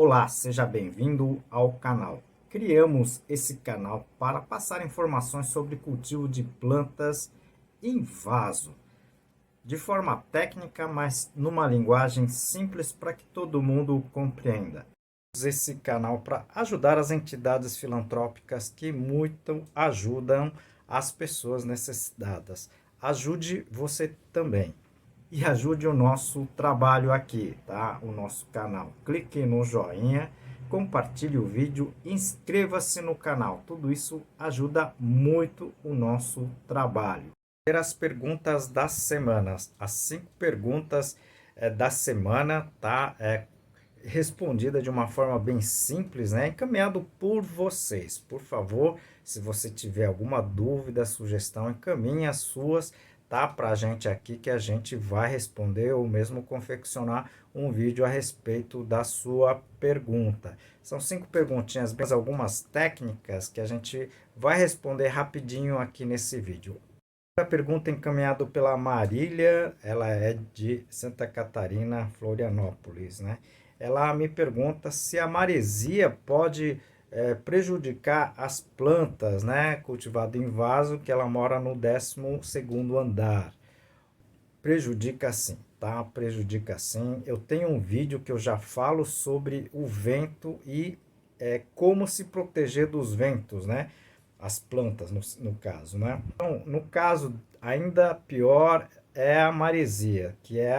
Olá, seja bem-vindo ao canal. Criamos esse canal para passar informações sobre cultivo de plantas em vaso, de forma técnica, mas numa linguagem simples para que todo mundo compreenda. Esse canal para ajudar as entidades filantrópicas que muito ajudam as pessoas necessitadas. Ajude você também. E ajude o nosso trabalho aqui, tá? O nosso canal. Clique no joinha, compartilhe o vídeo, inscreva-se no canal. Tudo isso ajuda muito o nosso trabalho. As perguntas das semanas. As 5 perguntas da semana, tá? Respondida de uma forma bem simples, né? Encaminhado por vocês. Por favor, se você tiver alguma dúvida, sugestão, encaminhe as suas, tá? Para a gente aqui que a gente vai responder ou mesmo confeccionar um vídeo a respeito da sua pergunta. São 5 perguntinhas, bem, algumas técnicas que a gente vai responder rapidinho aqui nesse vídeo. A pergunta encaminhada pela Marília, ela é de Santa Catarina, Florianópolis, né? Ela me pergunta se a maresia pode prejudicar as plantas, né? Cultivado em vaso, que ela mora no 12º andar. Prejudica sim, tá? Prejudica sim. Eu tenho um vídeo que eu já falo sobre o vento e como se proteger dos ventos, né? As plantas, no caso, né? Então, no caso, ainda pior é a maresia, que é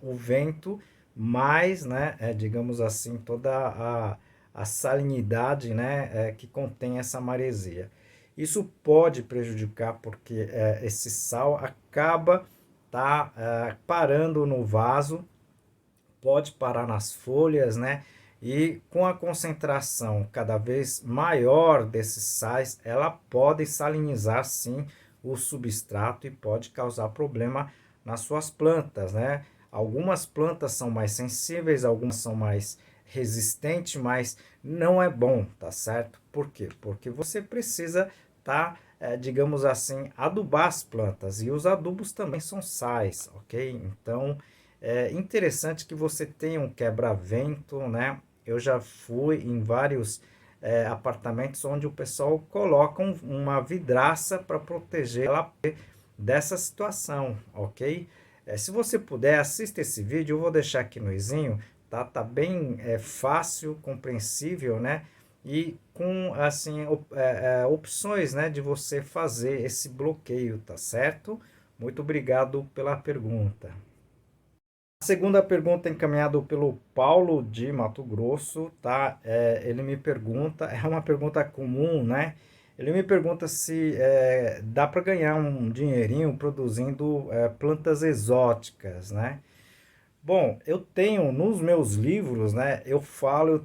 o vento mais, né, digamos assim, toda a salinidade, né, que contém essa maresia. Isso pode prejudicar porque esse sal acaba parando no vaso, pode parar nas folhas, né? E com a concentração cada vez maior desses sais, ela pode salinizar sim o substrato e pode causar problema nas suas plantas, né? Algumas plantas são mais sensíveis, algumas são mais resistentes, mas não é bom, tá certo? Por quê? Porque você precisa digamos assim, adubar as plantas e os adubos também são sais, ok? Então, é interessante que você tenha um quebra-vento, né? Eu já fui em vários apartamentos onde o pessoal coloca uma vidraça para proteger ela dessa situação, ok? Se você puder, assista esse vídeo, eu vou deixar aqui no izinho, tá? Tá bem fácil, compreensível, né? E com, assim, opções, né, de você fazer esse bloqueio, tá certo? Muito obrigado pela pergunta. A segunda pergunta é encaminhada pelo Paulo de Mato Grosso, tá? Ele me pergunta, é uma pergunta comum, né? Ele me pergunta se dá para ganhar um dinheirinho produzindo plantas exóticas, né? Bom, eu tenho nos meus livros, né? Eu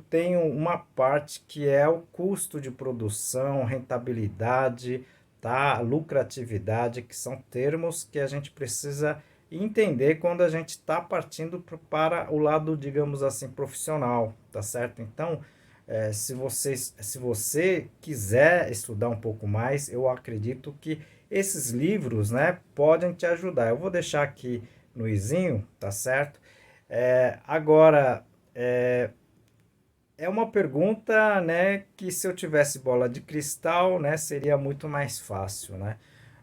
tenho uma parte que é o custo de produção, rentabilidade, tá? Lucratividade, que são termos que a gente precisa entender quando a gente está partindo para o lado, digamos assim, profissional, tá certo? Então, se você quiser estudar um pouco mais, eu acredito que esses livros, né, podem te ajudar. Eu vou deixar aqui no izinho, tá certo? Agora, é uma pergunta, né, que se eu tivesse bola de cristal, né, seria muito mais fácil, né?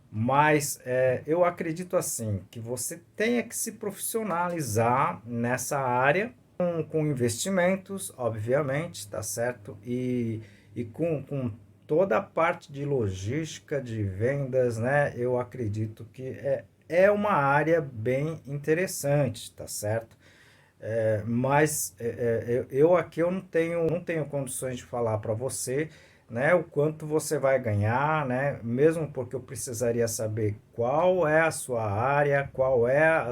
Mas eu acredito assim, que você tenha que se profissionalizar nessa área com investimentos, obviamente, tá certo? E com toda a parte de logística, de vendas, né? Eu acredito que é uma área bem interessante, tá certo? Mas eu aqui eu não tenho condições de falar para você, né, o quanto você vai ganhar, né, mesmo porque eu precisaria saber qual é a sua área, qual é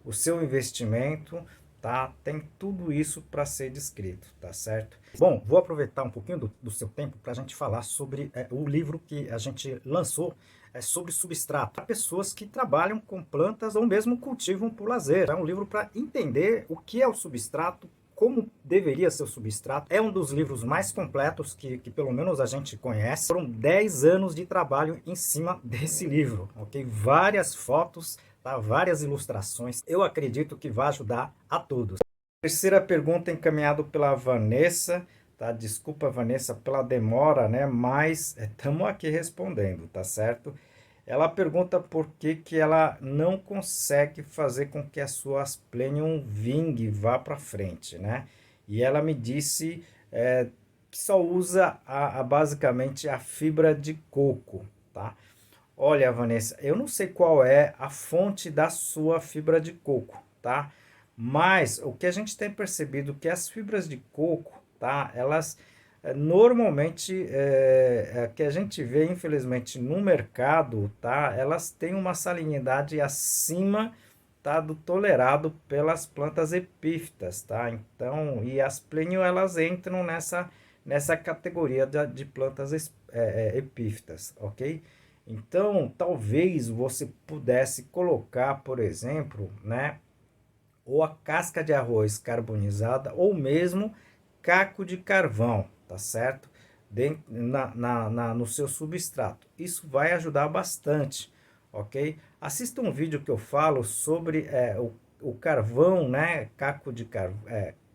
o seu investimento, tá? Tem tudo isso para ser descrito, tá certo? Bom, vou aproveitar um pouquinho do seu tempo para a gente falar sobre o livro que a gente lançou sobre substrato. Há pessoas que trabalham com plantas ou mesmo cultivam por lazer. É um livro para entender o que é o substrato, como deveria ser o substrato. É um dos livros mais completos que pelo menos a gente conhece. Foram 10 anos de trabalho em cima desse livro, ok? Várias fotos, tá? Várias ilustrações. Eu acredito que vai ajudar a todos. Terceira pergunta encaminhado pela Vanessa, tá? Desculpa, Vanessa, pela demora, né? Mas estamos aqui respondendo, tá certo? Ela pergunta por que que ela não consegue fazer com que as suas Plenium vingue vá para frente, né? E ela me disse que só usa basicamente a fibra de coco, tá? Olha, Vanessa, eu não sei qual é a fonte da sua fibra de coco, tá? Mas o que a gente tem percebido é que as fibras de coco, tá? Elas normalmente que a gente vê, infelizmente, no mercado, tá? Elas têm uma salinidade acima, tá? Do tolerado pelas plantas epífitas, tá? Então, e as plenium elas entram nessa categoria de plantas epífitas, ok? Então, talvez você pudesse colocar, por exemplo, né, ou a casca de arroz carbonizada, ou mesmo caco de carvão, tá certo? No seu substrato. Isso vai ajudar bastante, ok? Assista um vídeo que eu falo sobre o carvão, né?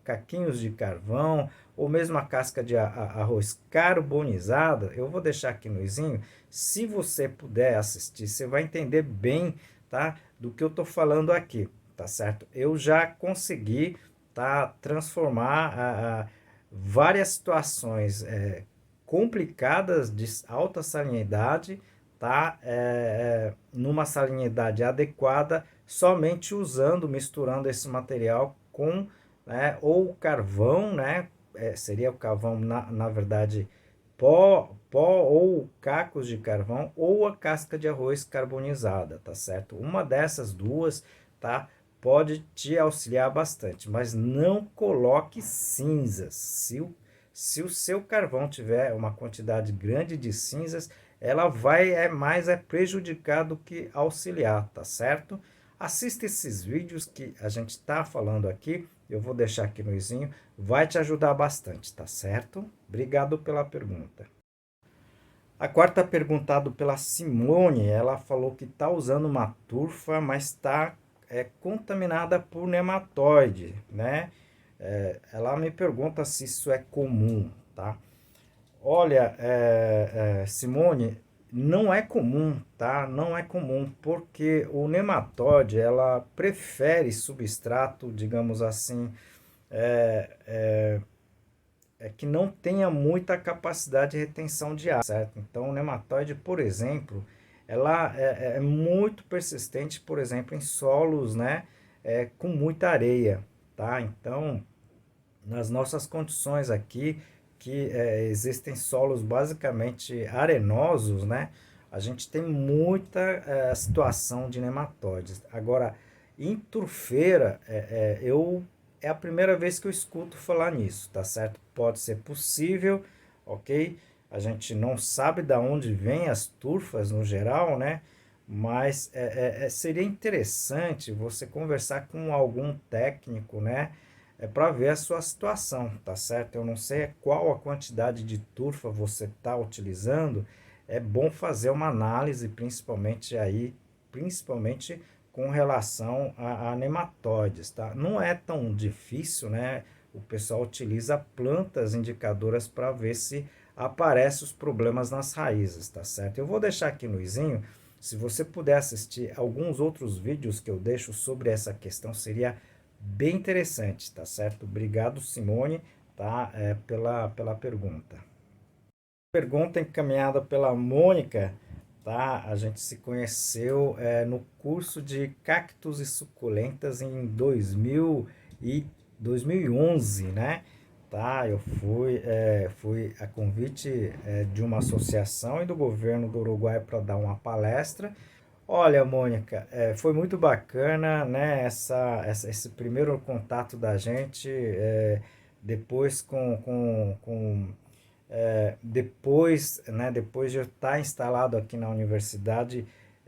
Caquinhos de carvão, ou mesmo a casca de arroz carbonizada. Eu vou deixar aqui no izinho. Se você puder assistir, você vai entender bem, tá? Do que eu tô falando aqui, tá certo? Eu já consegui, tá? Transformar várias situações complicadas de alta salinidade, tá? Numa salinidade adequada, somente usando, misturando esse material com, né, ou carvão, né? Seria o carvão, na verdade, pó ou cacos de carvão, ou a casca de arroz carbonizada, tá certo? Uma dessas duas, tá? Pode te auxiliar bastante, mas não coloque cinzas. Se o seu carvão tiver uma quantidade grande de cinzas, ela vai mais prejudicar do que auxiliar, tá certo? Assista esses vídeos que a gente está falando aqui, eu vou deixar aqui no izinho, vai te ajudar bastante, tá certo? Obrigado pela pergunta. A quarta perguntado pela Simone, ela falou que está usando uma turfa, mas está contaminada por nematóide, né? Ela me pergunta se isso é comum, tá? Olha, Simone, não é comum, tá? Não é comum, porque o nematóide, ela prefere substrato, digamos assim, que não tenha muita capacidade de retenção de ar, certo? Então, o nematóide, por exemplo, ela é muito persistente, por exemplo, em solos, né, com muita areia, tá? Então, nas nossas condições aqui, que existem solos basicamente arenosos, né? A gente tem muita situação de nematóides. Agora, em turfeira, é a primeira vez que eu escuto falar nisso, tá certo? Pode ser possível, ok? A gente não sabe de onde vêm as turfas no geral, né? Mas seria interessante você conversar com algum técnico, né? Para ver a sua situação, tá certo? Eu não sei qual a quantidade de turfa você está utilizando. É bom fazer uma análise, principalmente com relação a nematóides, tá? Não é tão difícil, né? O pessoal utiliza plantas indicadoras para ver se aparecem os problemas nas raízes, tá certo? Eu vou deixar aqui no izinho, se você puder assistir alguns outros vídeos que eu deixo sobre essa questão, seria bem interessante, tá certo? Obrigado, Simone, tá? Pela pergunta. Pergunta encaminhada pela Mônica, tá? A gente se conheceu no curso de cactos e suculentas em 2011, né? Tá? Eu fui a convite de uma associação e do governo do Uruguai para dar uma palestra. Olha, Mônica, foi muito bacana, né, esse primeiro contato da gente, depois depois, né, depois de eu estar instalado aqui na universidade,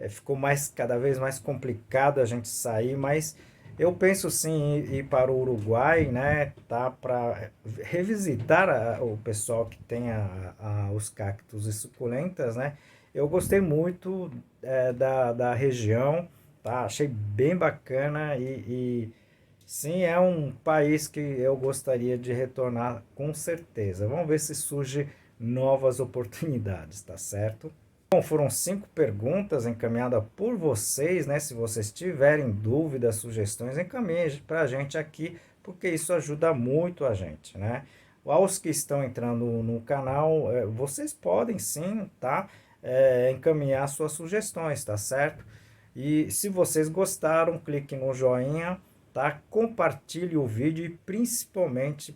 ficou cada vez mais complicado a gente sair, mas eu penso sim em ir para o Uruguai, né, tá, para revisitar o pessoal que tem os cactos e suculentas, né. Eu gostei muito da região, tá, achei bem bacana Sim, é um país que eu gostaria de retornar com certeza. Vamos ver se surge novas oportunidades, tá certo? Bom, foram 5 perguntas encaminhadas por vocês, né? Se vocês tiverem dúvidas, sugestões, encaminhem para a gente aqui, porque isso ajuda muito a gente, né? Aos que estão entrando no canal, vocês podem sim, tá? Encaminhar suas sugestões, tá certo? E se vocês gostaram, clique no joinha, tá? Compartilhe o vídeo e principalmente,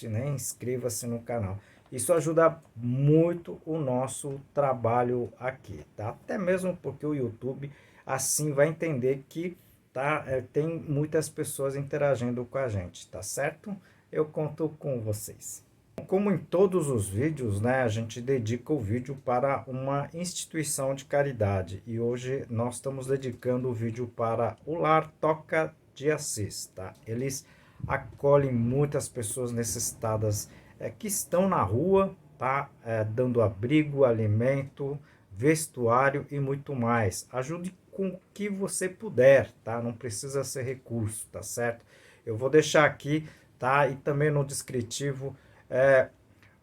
né? Inscreva-se no canal. Isso ajuda muito o nosso trabalho aqui, tá? Até mesmo porque o YouTube assim vai entender que tá, tem muitas pessoas interagindo com a gente, tá certo? Eu conto com vocês. Como em todos os vídeos, né, a gente dedica o vídeo para uma instituição de caridade e hoje nós estamos dedicando o vídeo para o Lar Toca de Assis, tá? Eles acolhem muitas pessoas necessitadas que estão na rua, tá? Dando abrigo, alimento, vestuário e muito mais. Ajude com o que você puder, tá? Não precisa ser recurso, tá certo? Eu vou deixar aqui, tá? E também no descritivo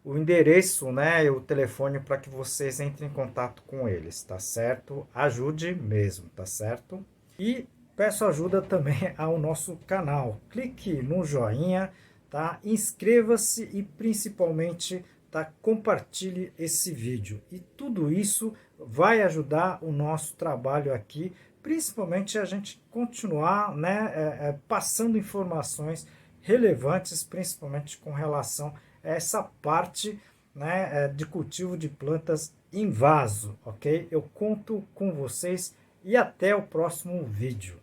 o endereço, né, e o telefone para que vocês entrem em contato com eles, tá certo? Ajude mesmo, tá certo? E peço ajuda também ao nosso canal. Clique no joinha, tá? Inscreva-se e principalmente, tá? Compartilhe esse vídeo. E tudo isso vai ajudar o nosso trabalho aqui, principalmente a gente continuar, né, passando informações relevantes, principalmente com relação a essa parte, né, de cultivo de plantas em vaso, ok? Eu conto com vocês e até o próximo vídeo.